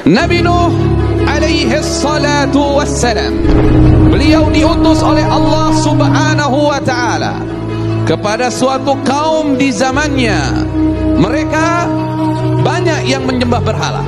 Nabi Nuh alaihi salatu wassalam, beliau diutus oleh Allah subhanahu wa ta'ala kepada suatu kaum di zamannya. Mereka banyak yang menyembah berhala.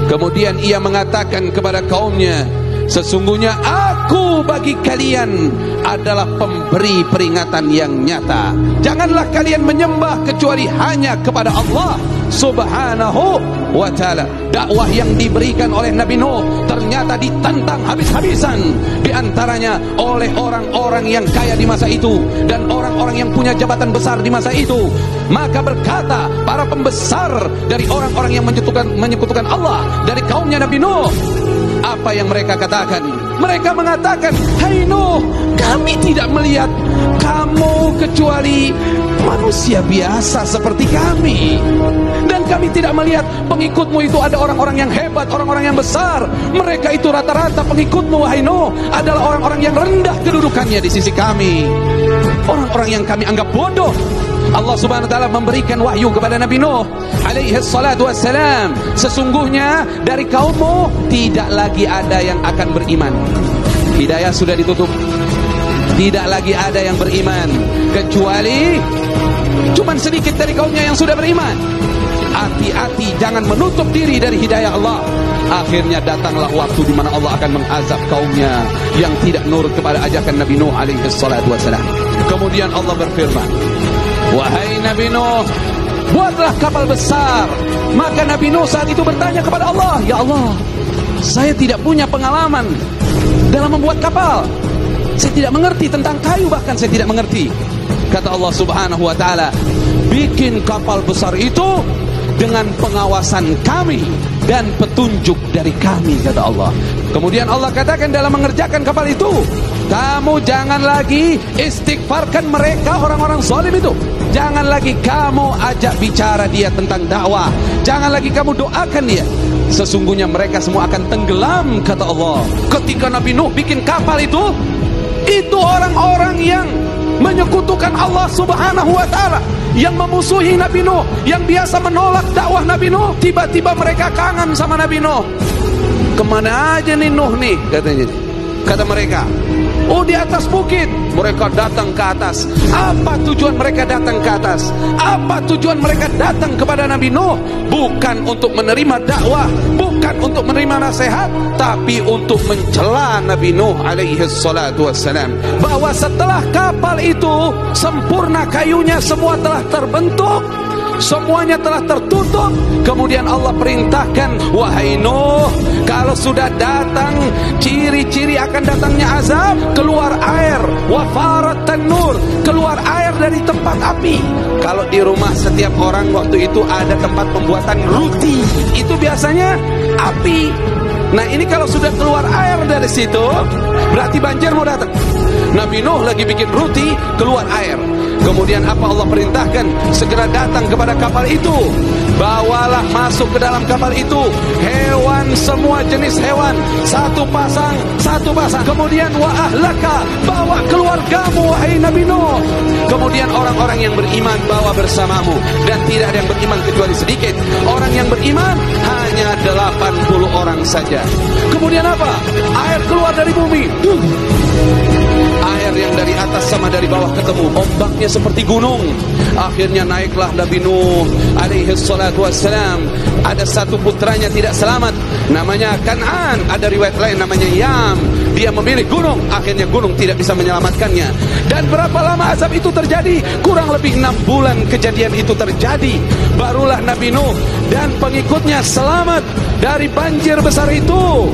Kemudian ia mengatakan kepada kaumnya, sesungguhnya aku bagi kalian adalah pemberi peringatan yang nyata. Janganlah kalian menyembah kecuali hanya kepada Allah subhanahu wa ta'ala. Dakwah yang diberikan oleh Nabi Nuh ternyata ditentang habis-habisan, di antaranya oleh orang-orang yang kaya di masa itu dan orang-orang yang punya jabatan besar di masa itu. Maka berkata para pembesar dari orang-orang yang menyekutukan Allah dari kaumnya Nabi Nuh, apa yang mereka katakan? Mereka mengatakan, hai Nuh, kami tidak melihat kamu kecuali manusia biasa seperti kami, dan kami tidak melihat pengikutmu itu ada orang-orang yang hebat, orang-orang yang besar. Mereka itu rata-rata pengikutmu, wahai Nuh, adalah orang-orang yang rendah kedudukannya di sisi kami, orang-orang yang kami anggap bodoh. Allah subhanahu wa ta'ala memberikan wahyu kepada Nabi Nuh alaihi salatu wassalam, sesungguhnya dari kaummu tidak lagi ada yang akan beriman. Hidayah sudah ditutup, tidak lagi ada yang beriman kecuali cuman sedikit dari kaumnya yang sudah beriman. Hati-hati, jangan menutup diri dari hidayah Allah. Akhirnya datanglah waktu di mana Allah akan mengazab kaumnya yang tidak nurut kepada ajakan Nabi Nuh alaihi salatu wassalam. Kemudian Allah berfirman, wahai Nabi Nuh, buatlah kapal besar. Maka Nabi Nuh saat itu bertanya kepada Allah, ya Allah, saya tidak punya pengalaman dalam membuat kapal. Saya tidak mengerti tentang kayu, bahkan saya tidak mengerti. Kata Allah subhanahu wa ta'ala, bikin kapal besar itu dengan pengawasan kami dan petunjuk dari kami, kata Allah. Kemudian Allah katakan dalam mengerjakan kapal itu, kamu jangan lagi istighfarkan mereka, orang-orang zalim itu. Jangan lagi kamu ajak bicara dia tentang dakwah. Jangan lagi kamu doakan dia. Sesungguhnya mereka semua akan tenggelam, kata Allah. Ketika Nabi Nuh bikin kapal itu orang-orang yang menyekutukan Allah subhanahu wa ta'ala, yang memusuhi Nabi Nuh, yang biasa menolak dakwah Nabi Nuh, tiba-tiba mereka kangen sama Nabi Nuh. Kemana aja nih Nuh nih, katanya. Kata mereka, oh di atas bukit. Mereka datang ke atas. Apa tujuan mereka datang ke atas? Apa tujuan mereka datang kepada Nabi Nuh? Bukan untuk menerima dakwah, bukan untuk menerima nasihat, tapi untuk mencela Nabi Nuh alaihi salatu wassalam, bahwa setelah kapal itu sempurna, kayunya semua telah terbentuk, semuanya telah tertutup. Kemudian Allah perintahkan, wahai Nuh, kalau sudah datang ciri-ciri akan datangnya azab, keluar air, wafarat tanur, keluar air dari tempat api. Kalau di rumah setiap orang waktu itu ada tempat pembuatan roti, itu biasanya api. Nah ini kalau sudah keluar air dari situ, berarti banjir mau datang. Nabi Nuh lagi bikin roti, keluar air. Kemudian apa Allah perintahkan? Segera datang kepada kapal itu, bawalah masuk ke dalam kapal itu hewan, semua jenis hewan, satu pasang. Kemudian wa ahlaka, bawa keluargamu wahai Nabi Nuh. Kemudian orang-orang yang beriman bawa bersamamu, dan tidak ada yang beriman kecuali sedikit. Orang yang beriman hanya 80 orang saja. Kemudian apa? Air keluar dari bumi. Air yang dari atas sama dari bawah ketemu, ombaknya seperti gunung. Akhirnya naiklah Nabi Nuh alaihi salatu wassalam. Ada satu putranya tidak selamat, namanya Kan'an. Ada riwayat lain namanya Yam. Dia memilih gunung, akhirnya gunung tidak bisa menyelamatkannya. Dan berapa lama azab itu terjadi? Kurang lebih 6 bulan kejadian itu terjadi. Barulah Nabi Nuh dan pengikutnya selamat dari banjir besar itu.